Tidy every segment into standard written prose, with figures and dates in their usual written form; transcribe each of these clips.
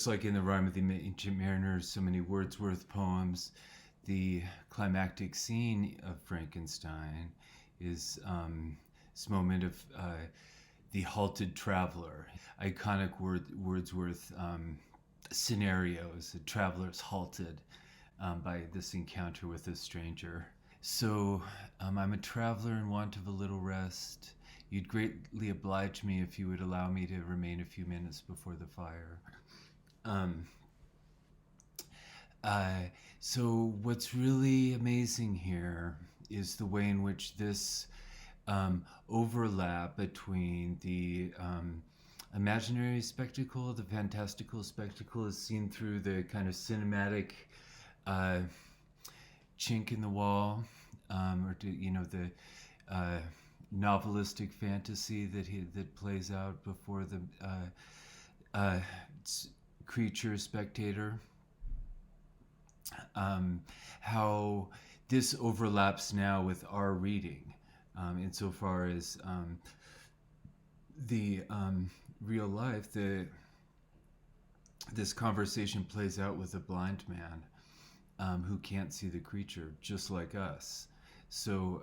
It's like in the Rime of the Ancient Mariners, so many Wordsworth poems. The climactic scene of Frankenstein is this moment of the halted traveler. Iconic Wordsworth scenarios. The traveler's halted by this encounter with a stranger. So I'm a traveler in want of a little rest. You'd greatly oblige me if you would allow me to remain a few minutes before the fire. Um, uh, so what's really amazing here is the way in which this overlap between the imaginary spectacle, the fantastical spectacle, is seen through the kind of cinematic uh, chink in the wall, or the novelistic fantasy that plays out before the creature spectator. How this overlaps now with our reading, insofar as the real life, this conversation plays out with a blind man who can't see the creature, just like us. So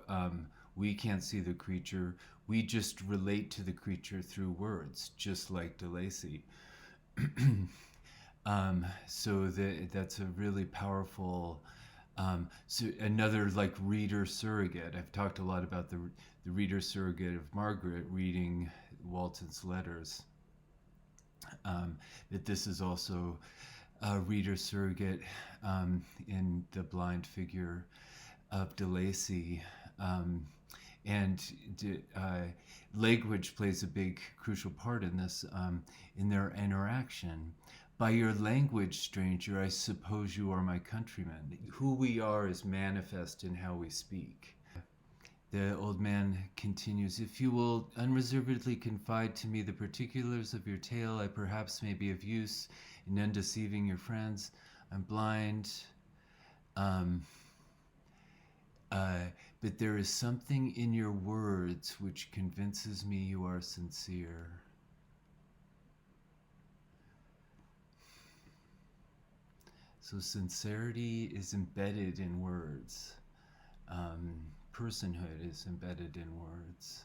we can't see the creature. We just relate to the creature through words, just like DeLacy. So that's a really powerful, so another like reader surrogate. I've talked a lot about the reader surrogate of Margaret reading Walton's letters. That this is also a reader surrogate in the blind figure of DeLacy. And language plays a big, crucial part in this, in their interaction. By your language, stranger, I suppose you are my countrymen. Who we are is manifest in how we speak. The old man continues, if you will unreservedly confide to me the particulars of your tale, I perhaps may be of use in undeceiving your friends. I'm blind. But there is something in your words which convinces me you are sincere. So sincerity is embedded in words. Personhood is embedded in words.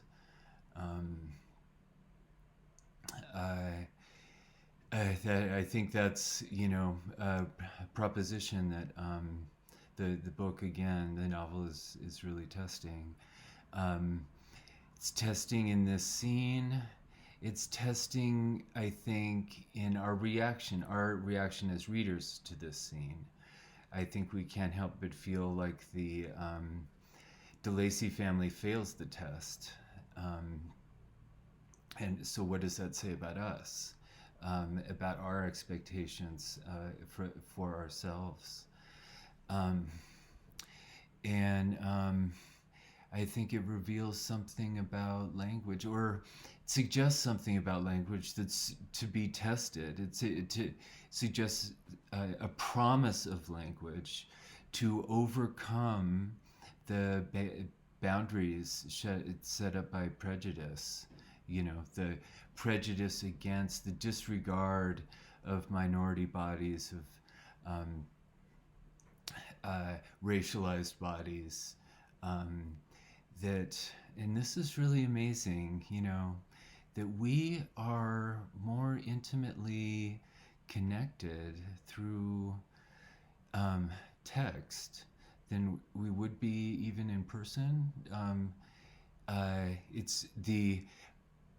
I think that's, a proposition that the book, again, the novel is really testing. It's testing in this scene. It's testing, I think, in our reaction as readers to this scene. I think we can't help but feel like the DeLacy family fails the test. And so what does that say about us? About our expectations for ourselves? I think it reveals something about language, or suggests something about language that's to be tested. It suggests a promise of language to overcome the boundaries set up by prejudice. The prejudice against the disregard of minority bodies, of racialized bodies, and this is really amazing, that we are more intimately connected through text than we would be even in person. It's the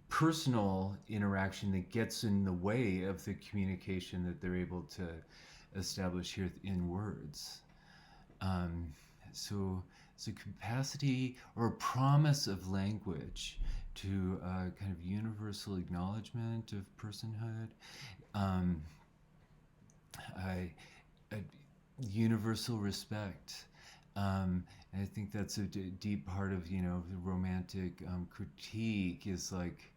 personal interaction that gets in the way of the communication that they're able to establish here in words. So capacity or promise of language to kind of universal acknowledgement of personhood, universal respect. And I think that's a deep part of, the romantic critique, is like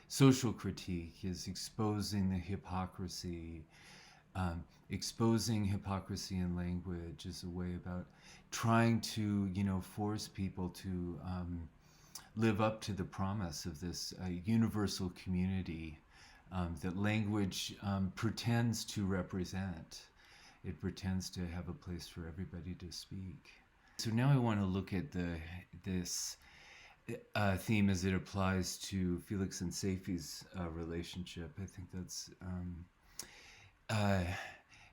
social critique, is exposing the hypocrisy. Exposing hypocrisy in language is a way about trying to, force people to live up to the promise of this universal community that language pretends to represent. It pretends to have a place for everybody to speak. So now I want to look at this theme as it applies to Felix and Seifi's relationship. I think that's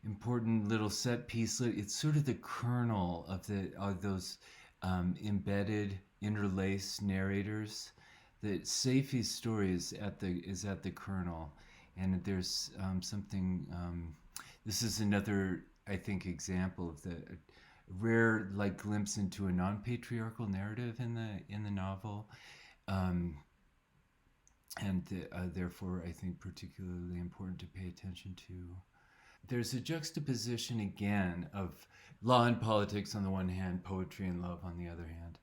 important little set piece. It's sort of the kernel of those embedded, interlaced narrators. That Seifi's story is at the kernel, and there's something. This is another, I think, example of the rare glimpse into a non-patriarchal narrative in the novel, and therefore I think particularly important to pay attention to. There's a juxtaposition again of law and politics on the one hand, poetry and love on the other hand.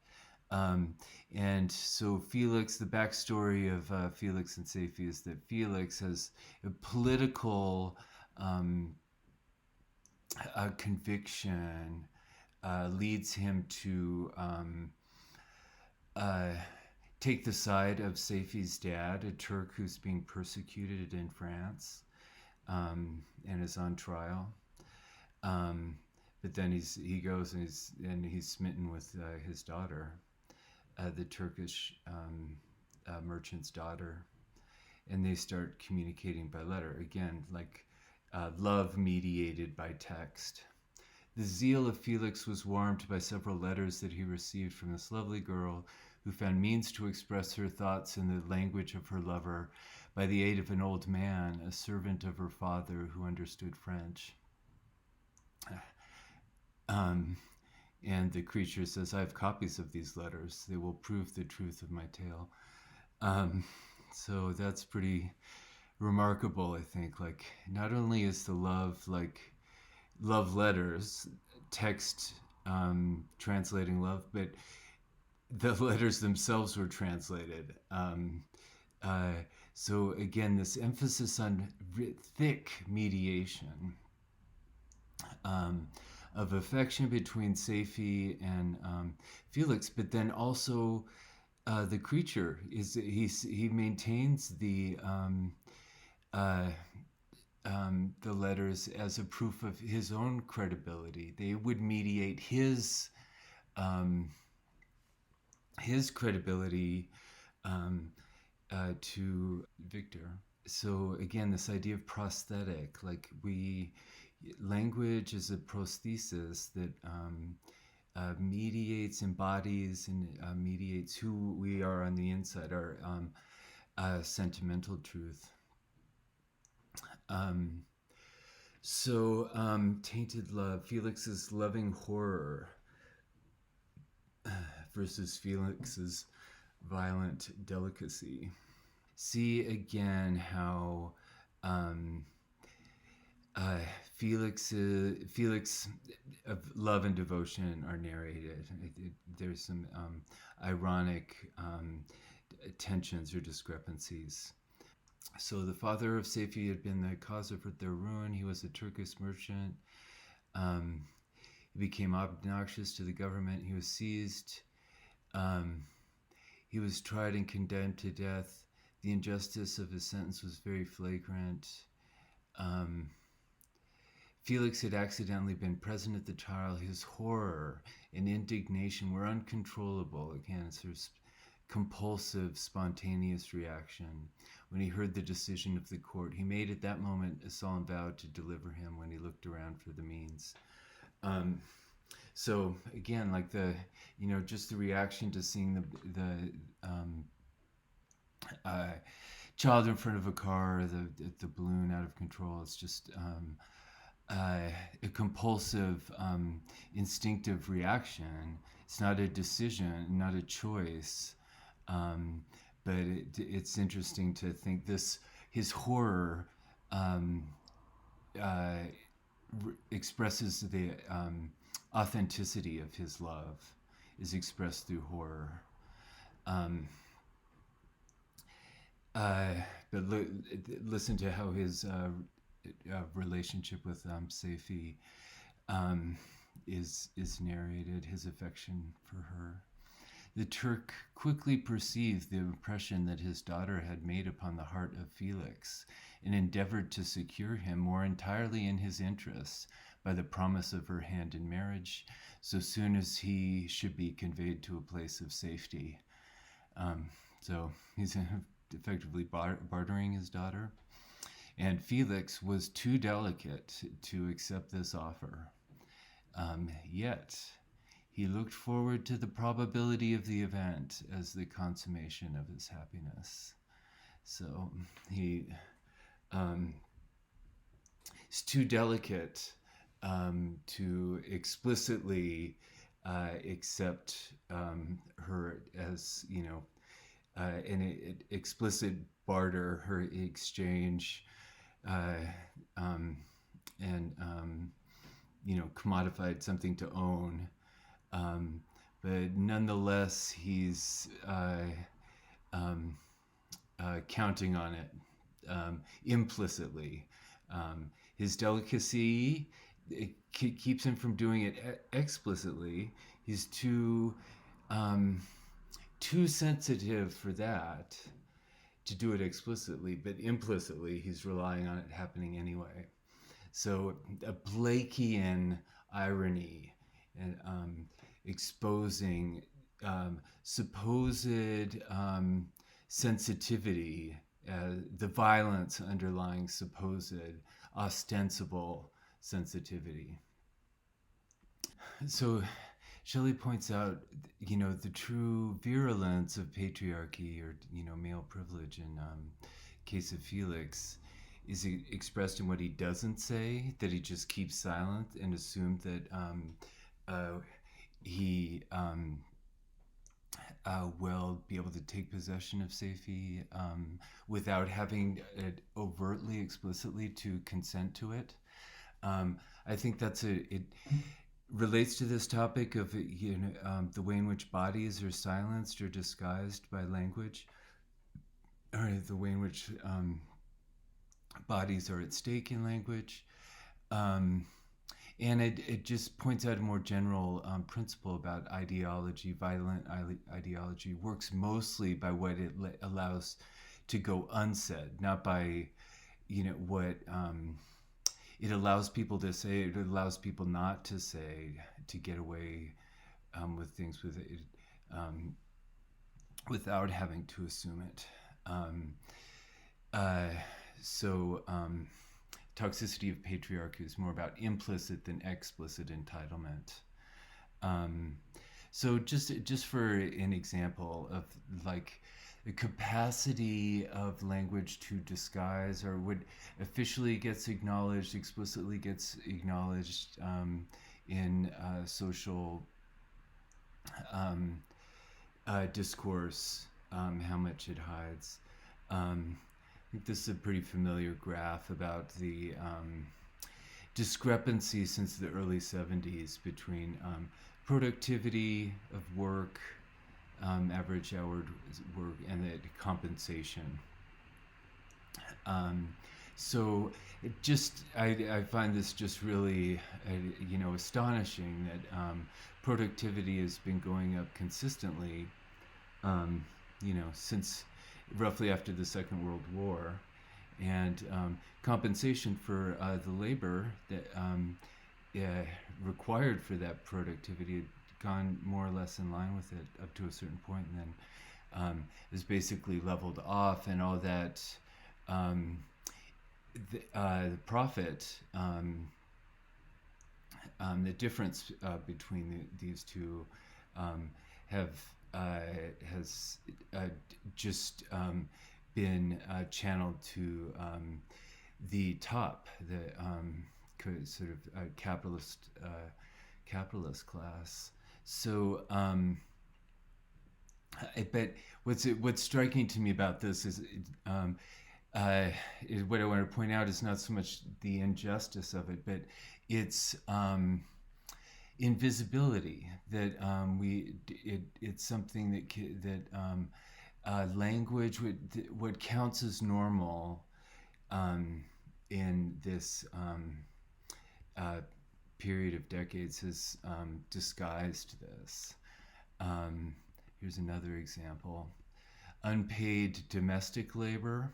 And so Felix, the backstory of Felix and Seifi is that Felix has a political conviction leads him to take the side of Seifi's dad, a Turk who's being persecuted in France and is on trial. But then he goes and he's smitten with his daughter, the Turkish merchant's daughter, and they start communicating by letter again, love mediated by text. The zeal of Felix was warmed by several letters that he received from this lovely girl who found means to express her thoughts in the language of her lover by the aid of an old man, a servant of her father who understood French. And the creature says, I have copies of these letters. They will prove the truth of my tale. So that's pretty remarkable, I think. Not only is the love love letters, text translating love, but the letters themselves were translated. So again, this emphasis on thick mediation of affection between Seifi and Felix, but then also the creature he maintains the letters as a proof of his own credibility. They would mediate his credibility to Victor. So again, this idea of prosthetic, language is a prosthesis that mediates, embodies, and mediates who we are on the inside, our sentimental truth. Tainted love, Felix's loving horror versus Felix's violent delicacy. See again how Felix of love and devotion are narrated. There's some ironic tensions or discrepancies. So the father of Seifi had been the cause of their ruin. He was a Turkish merchant. He became obnoxious to the government. He was seized. He was tried and condemned to death. The injustice of his sentence was very flagrant. Felix had accidentally been present at the trial. His horror and indignation were uncontrollable. Again, it's sort of compulsive, spontaneous reaction. When he heard the decision of the court, he made at that moment a solemn vow to deliver him when he looked around for the means. So again, just the reaction to seeing the child in front of a car, the balloon out of control. It's just a compulsive, instinctive reaction. It's not a decision, not a choice. But it's interesting to think his horror expresses the authenticity of his love, is expressed through horror. But listen to how his relationship with Seifi is narrated, his affection for her. The Turk quickly perceived the impression that his daughter had made upon the heart of Felix, and endeavored to secure him more entirely in his interests by the promise of her hand in marriage, so soon as he should be conveyed to a place of safety. So he's effectively bartering his daughter. And Felix was too delicate to accept this offer. Yet, he looked forward to the probability of the event as the consummation of his happiness. So he's too delicate to explicitly accept her as, an explicit barter, her exchange, and commodified something to own. But nonetheless, he's counting on it implicitly. His delicacy, it keeps him from doing it explicitly. He's too sensitive for that to do it explicitly, but implicitly he's relying on it happening anyway. So a Blakean irony and exposing supposed sensitivity, the violence underlying supposed ostensible sensitivity. So Shelley points out, the true virulence of patriarchy, or, male privilege in case of Felix, is expressed in what he doesn't say, that he just keeps silent and assumed that he will be able to take possession of Safie without having it overtly, explicitly to consent to it. I think it relates to this topic of the way in which bodies are silenced or disguised by language, or the way in which bodies are at stake in language. And it just points out a more general principle about ideology. Violent ideology works mostly by what it allows to go unsaid, not by what it allows people to say. It allows people not to say, to get away with things with it, without having to assume it. Toxicity of Patriarchy is more about implicit than explicit entitlement. So just for an example of like the capacity of language to disguise, or what officially gets acknowledged, explicitly gets acknowledged in social discourse, how much it hides. I think this is a pretty familiar graph about the discrepancy since the early 70s between productivity of work, average hour work, and the compensation. So I find this just really astonishing that productivity has been going up consistently since roughly after the Second World War, and compensation for the labor that required for that productivity had gone more or less in line with it up to a certain point, and then is basically leveled off, and all that the profit, the difference between these two has just been channeled to the top, the sort of capitalist class. So, but what's striking to me about this is what I want to point out is not so much the injustice of it, but its invisibility. That it's something that language, what counts as normal in this period of decades has disguised this. Here's another example. Unpaid domestic labor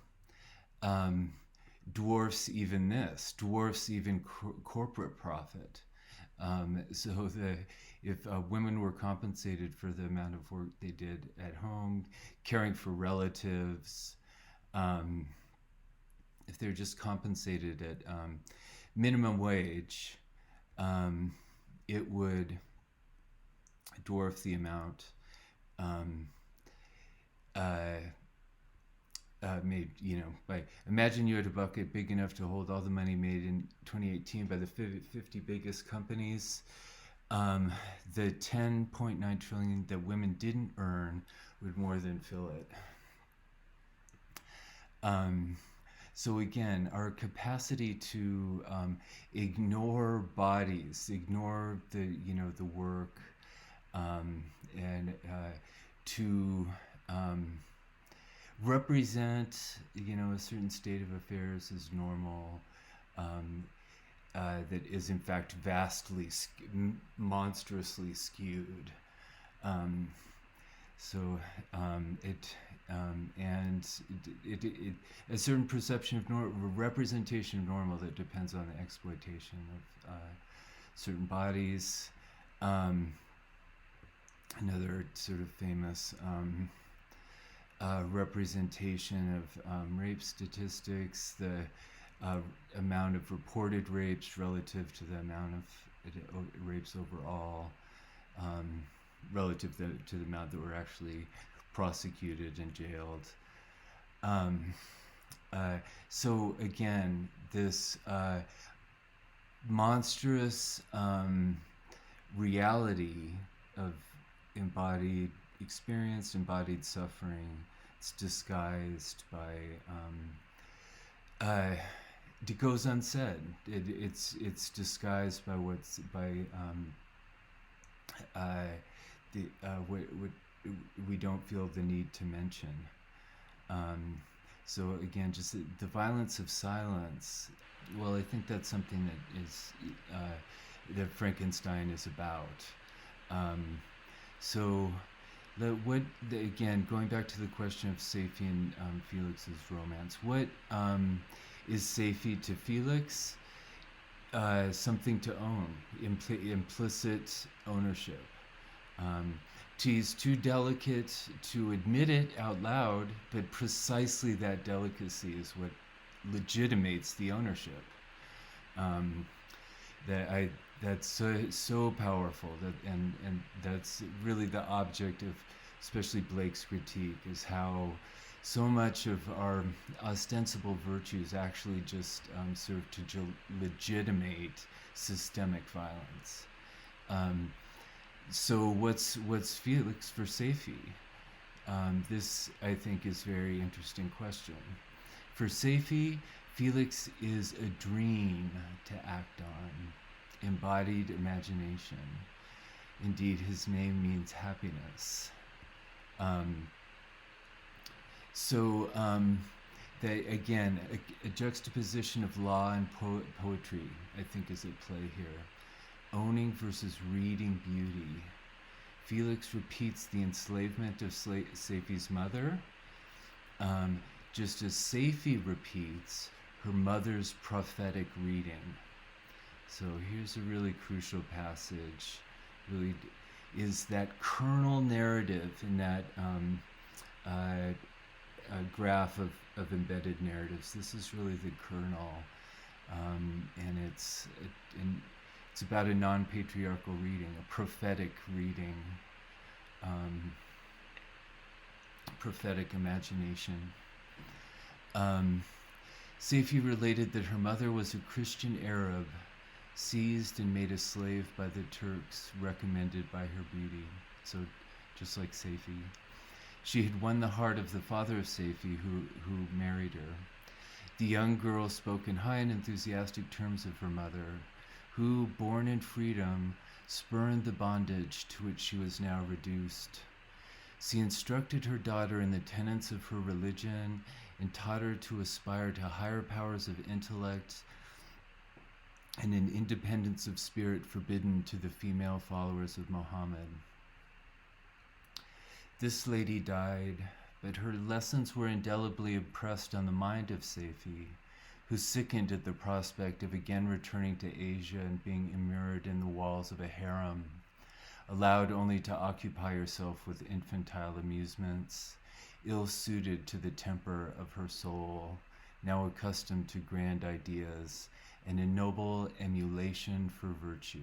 dwarfs even this, dwarfs even corporate profit. If women were compensated for the amount of work they did at home, caring for relatives, if they're just compensated at minimum wage, it would dwarf the amount made, imagine you had a bucket big enough to hold all the money made in 2018 by the 50 biggest companies. The 10.9 trillion that women didn't earn would more than fill it. So again, our capacity to ignore bodies, ignore the work, and to represent a certain state of affairs as normal, that is in fact vastly, monstrously skewed. A certain perception of representation of normal that depends on the exploitation of certain bodies. Another sort of famous representation of rape statistics, the amount of reported rapes relative to the amount of rapes overall, relative to the amount that were actually prosecuted and jailed. So again, this monstrous reality of embodied experience, embodied suffering. It's disguised by it goes unsaid. It's disguised by what we don't feel the need to mention. So again, just the violence of silence. Well, I think that's something that is that Frankenstein is about. Again, going back to the question of Safie and Felix's romance, what is Safie to Felix? Something to own, implicit ownership. She's too delicate to admit it out loud, but precisely that delicacy is what legitimates the ownership. That's so powerful, and that's really the object of especially Blake's critique, is how so much of our ostensible virtues actually just serve to legitimate systemic violence. So what's Felix for Safie? This, I think, is a very interesting question. For Safie, Felix is a dream to act on, embodied imagination. Indeed, his name means happiness. Again, a juxtaposition of law and poetry, I think, is at play here. Owning versus reading beauty. Felix repeats the enslavement of Safie's mother, just as Safie repeats her mother's prophetic reading. So here's a really crucial passage. Really is that kernel narrative in that graph of embedded narratives. This is really the kernel, and it's about a non-patriarchal reading, a prophetic reading, prophetic imagination. Safie related that her mother was a Christian Arab, seized and made a slave by the Turks, recommended by her beauty. So just like Safie. She had won the heart of the father of Safie, who married her. The young girl spoke in high and enthusiastic terms of her mother, who, born in freedom, spurned the bondage to which she was now reduced. She instructed her daughter in the tenets of her religion and taught her to aspire to higher powers of intellect and an independence of spirit forbidden to the female followers of Muhammad. This lady died, but her lessons were indelibly impressed on the mind of Saifi, who sickened at the prospect of again returning to Asia and being immured in the walls of a harem, allowed only to occupy herself with infantile amusements, ill-suited to the temper of her soul, now accustomed to grand ideas and a noble emulation for virtue.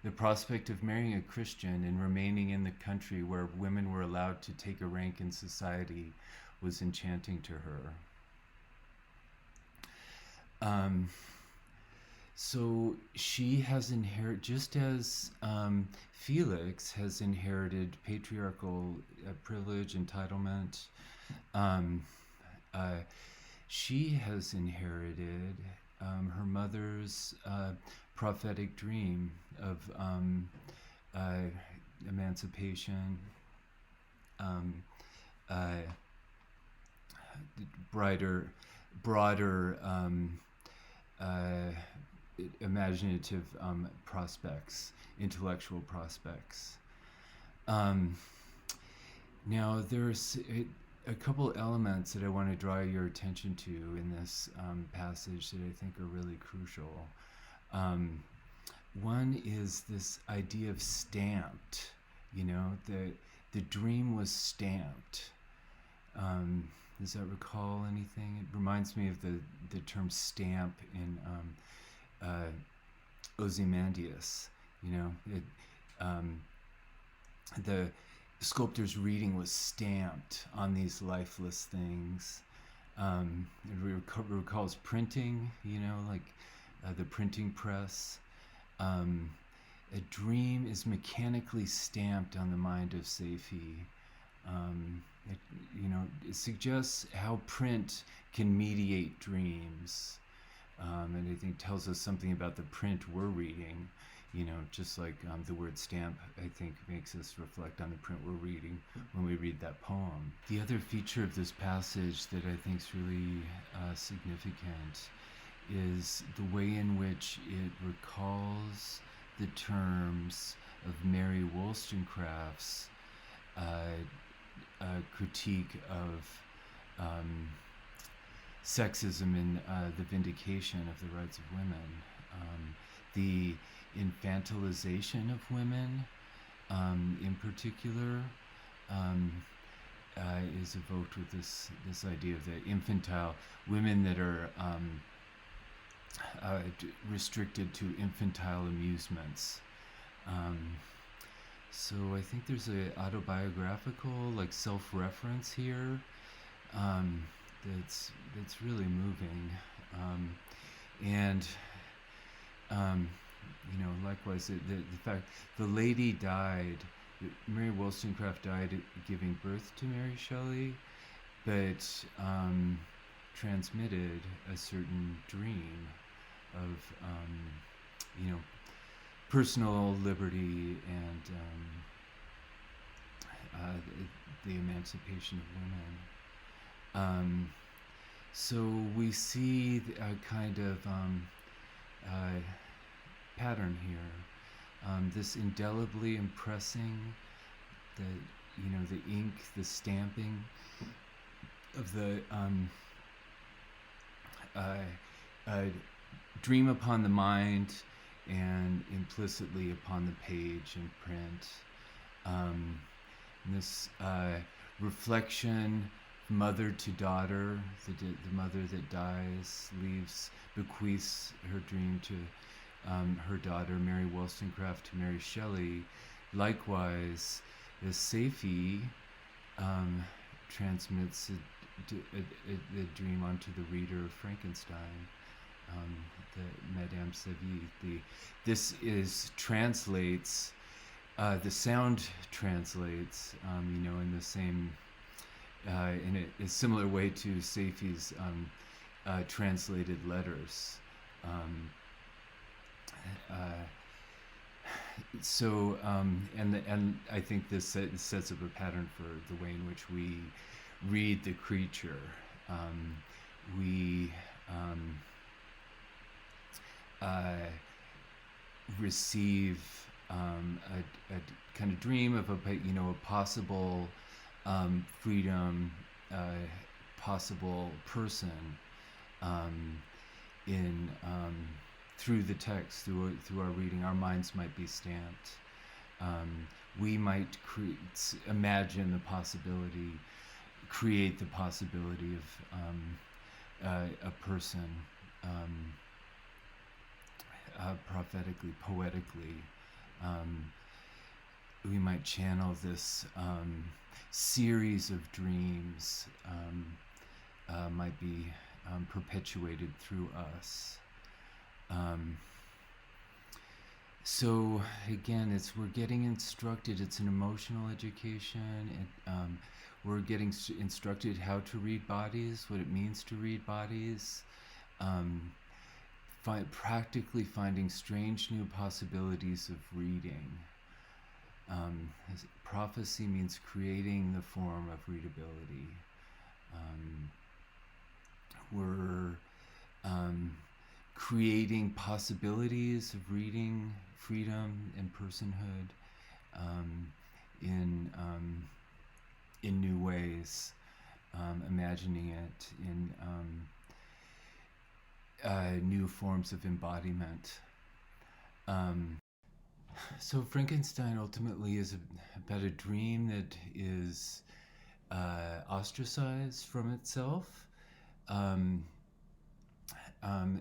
The prospect of marrying a Christian and remaining in the country where women were allowed to take a rank in society was enchanting to her. So she has inherited, just as Felix has inherited patriarchal privilege, entitlement, she has inherited her mother's prophetic dream of emancipation, broader imaginative prospects, intellectual prospects. Now, there's a couple elements that I want to draw your attention to in this passage that I think are really crucial. One is this idea of stamped. The dream was stamped. Does that recall anything? It reminds me of the term stamp in Ozymandias. The sculptor's reading was stamped on these lifeless things. It recalls printing, like the printing press. A dream is mechanically stamped on the mind of Saifi. It suggests how print can mediate dreams, and I think tells us something about the print we're reading. Just like the word stamp, I think, makes us reflect on the print we're reading when we read that poem. The other feature of this passage that I think is really significant is the way in which it recalls the terms of Mary Wollstonecraft's critique of sexism in the vindication of the rights of women. The infantilization of women, in particular, is evoked with this idea of the infantile women that are restricted to infantile amusements. So I think there's a autobiographical, self-reference here that's really moving, and likewise the fact the lady died. Mary Wollstonecraft died giving birth to Mary Shelley, but transmitted a certain dream of personal liberty and the emancipation of women. So we see a kind of pattern here, this indelibly impressing the ink, the stamping of the dream upon the mind and implicitly upon the page and print. This reflection, mother to daughter, the mother that dies bequeaths her dream to her daughter Mary Wollstonecraft to Mary Shelley. Likewise, the Saifi transmits the dream onto the reader of Frankenstein, the Madame Séville. Translates, the sound translates, in the same, in a similar way to Saifi's translated letters. And I think this sets up a pattern for the way in which we read the creature. We receive a kind of dream of a possible freedom, possible person um, in through the text, through our reading. Our minds might be stamped. We might imagine the possibility, create the possibility of a person, prophetically, poetically. We might channel this series of dreams, might be perpetuated through us. So again, we're getting instructed. It's an emotional education. We're getting instructed how to read bodies, what it means to read bodies. Practically finding strange new possibilities of reading. Prophecy means creating the form of readability. We're creating possibilities of reading, freedom, and personhood in new ways, imagining it in new forms of embodiment. So Frankenstein ultimately is about a dream that is ostracized from itself.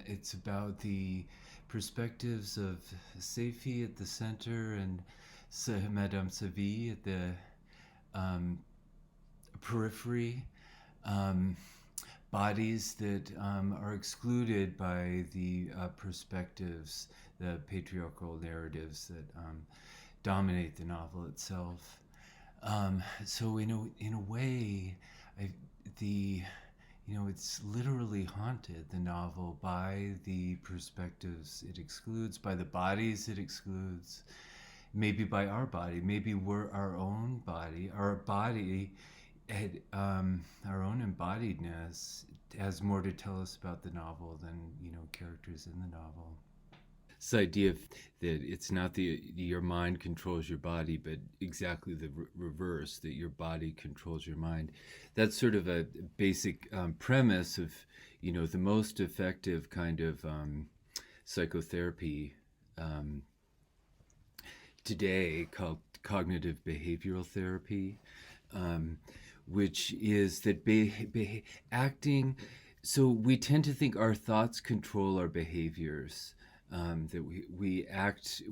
It's about the perspectives of Seyfi at the center and Madame Savi at the periphery. Bodies that are excluded by the perspectives, the patriarchal narratives that dominate the novel itself. So in a way, it's literally haunted, the novel, by the perspectives it excludes, by the bodies it excludes, maybe by our body. Maybe we're our own body. Our body, our own embodiedness, has more to tell us about the novel than characters in the novel. This idea that it's not your mind controls your body, but exactly the reverse, that your body controls your mind. That's sort of a basic premise of the most effective kind of psychotherapy today, called cognitive behavioral therapy, which is that acting. So we tend to think our thoughts control our behaviors. That we act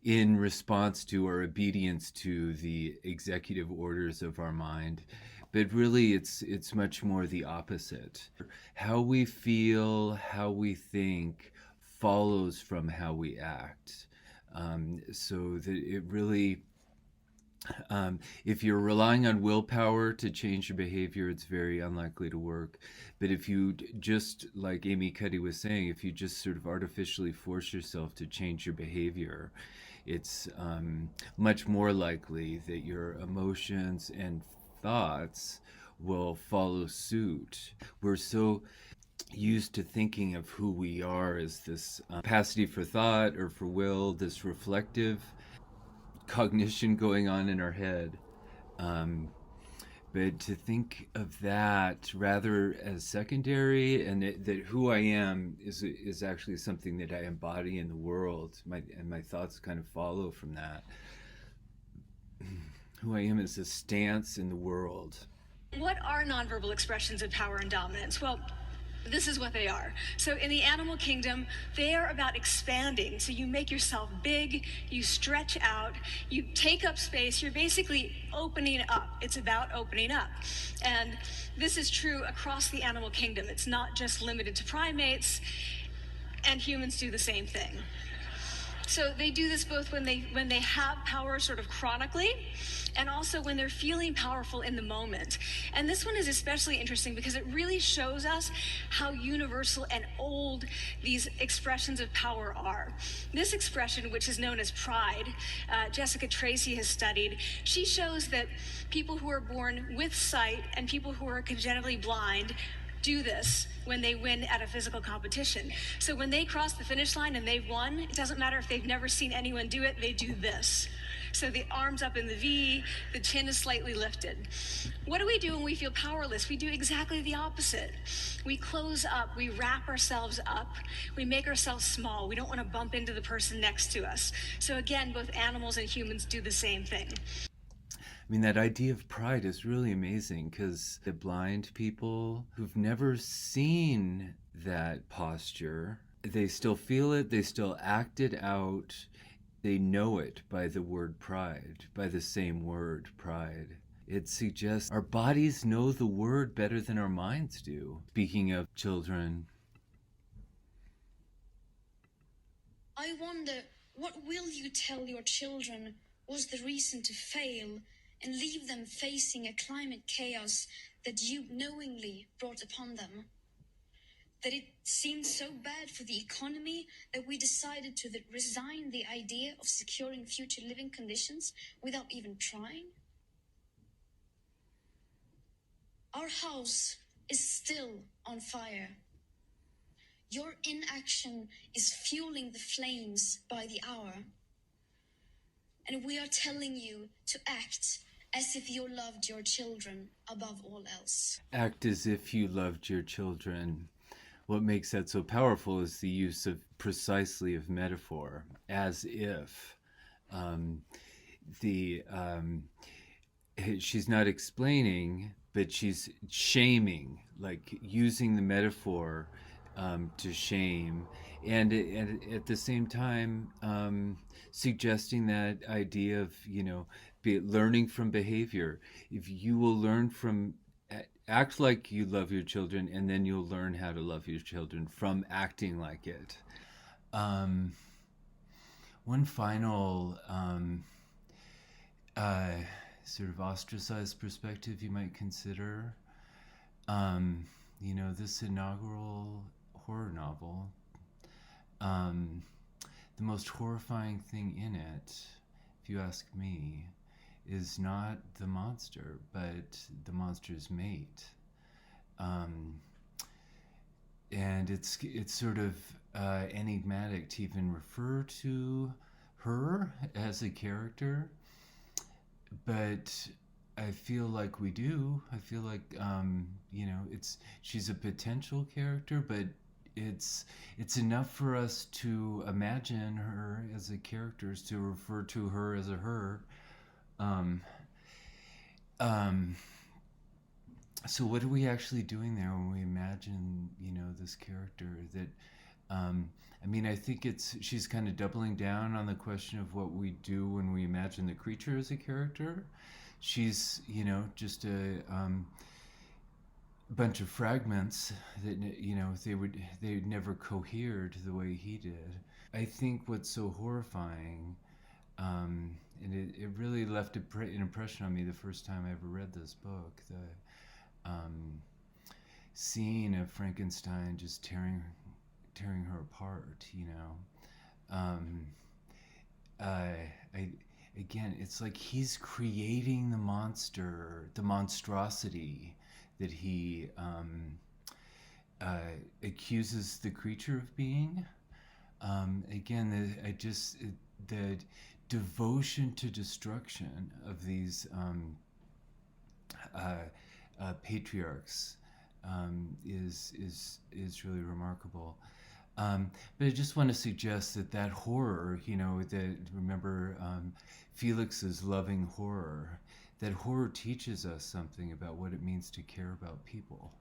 in response to or obedience to the executive orders of our mind, but really it's much more the opposite. How we feel, how we think follows from how we act. So that it really, if you're relying on willpower to change your behavior, it's very unlikely to work. But if you just, like Amy Cuddy was saying, if you just sort of artificially force yourself to change your behavior, it's much more likely that your emotions and thoughts will follow suit. We're so used to thinking of who we are as this capacity for thought or for will, this reflective cognition going on in our head. But to think of that rather as secondary, and that who I am is actually something that I embody in the world, and my thoughts kind of follow from that. Who I am is a stance in the world. What are nonverbal expressions of power and dominance? Well, this is what they are. So in the animal kingdom, they are about expanding. So you make yourself big, you stretch out, you take up space, you're basically opening up. It's about opening up. And this is true across the animal kingdom. It's not just limited to primates, and humans do the same thing. So they do this both when they have power sort of chronically, and also when they're feeling powerful in the moment. And this one is especially interesting because it really shows us how universal and old these expressions of power are. This expression, which is known as pride, Jessica Tracy has studied. She shows that people who are born with sight and people who are congenitally blind do this when they win at a physical competition. So when they cross the finish line and they've won, it doesn't matter if they've never seen anyone do it, they do this. So the arms up in the V, the chin is slightly lifted. What do we do when we feel powerless? We do exactly the opposite. We close up, we wrap ourselves up, we make ourselves small. We don't want to bump into the person next to us. So again, both animals and humans do the same thing. I mean, that idea of pride is really amazing because the blind people who've never seen that posture, they still feel it, they still act it out, they know it by the word pride, by the same word pride. It suggests our bodies know the word better than our minds do. Speaking of children, I wonder, what will you tell your children was the reason to fail and leave them facing a climate chaos that you knowingly brought upon them? That it seemed so bad for the economy that we decided to resign the idea of securing future living conditions without even trying? Our house is still on fire. Your inaction is fueling the flames by the hour. And we are telling you to act as if you loved your children above all else. Act as if you loved your children. What makes that so powerful is the use of precisely of metaphor, as if. She's not explaining, but she's shaming, like using the metaphor to shame, and at the same time suggesting that idea of, learning from behavior. If you will learn from, act like you love your children, and then you'll learn how to love your children from acting like it. One final sort of ostracized perspective you might consider. This inaugural horror novel, the most horrifying thing in it, if you ask me, is not the monster, but the monster's mate. And it's sort of enigmatic to even refer to her as a character, but I feel like we do. I feel like she's a potential character, but it's enough for us to imagine her as a character, to refer to her as a her. So what are we actually doing there when we imagine, this character? That, I think she's kind of doubling down on the question of what we do when we imagine the creature as a character. She's, just a bunch of fragments that, they'd never cohered the way he did. I think what's so horrifying, and it really left an impression on me the first time I ever read this book, the scene of Frankenstein just tearing her apart, again, it's like he's creating the monster, the monstrosity that he accuses the creature of being. Again, the devotion to destruction of these patriarchs is really remarkable. But I just want to suggest that horror, remember Felix's loving horror, that horror teaches us something about what it means to care about people.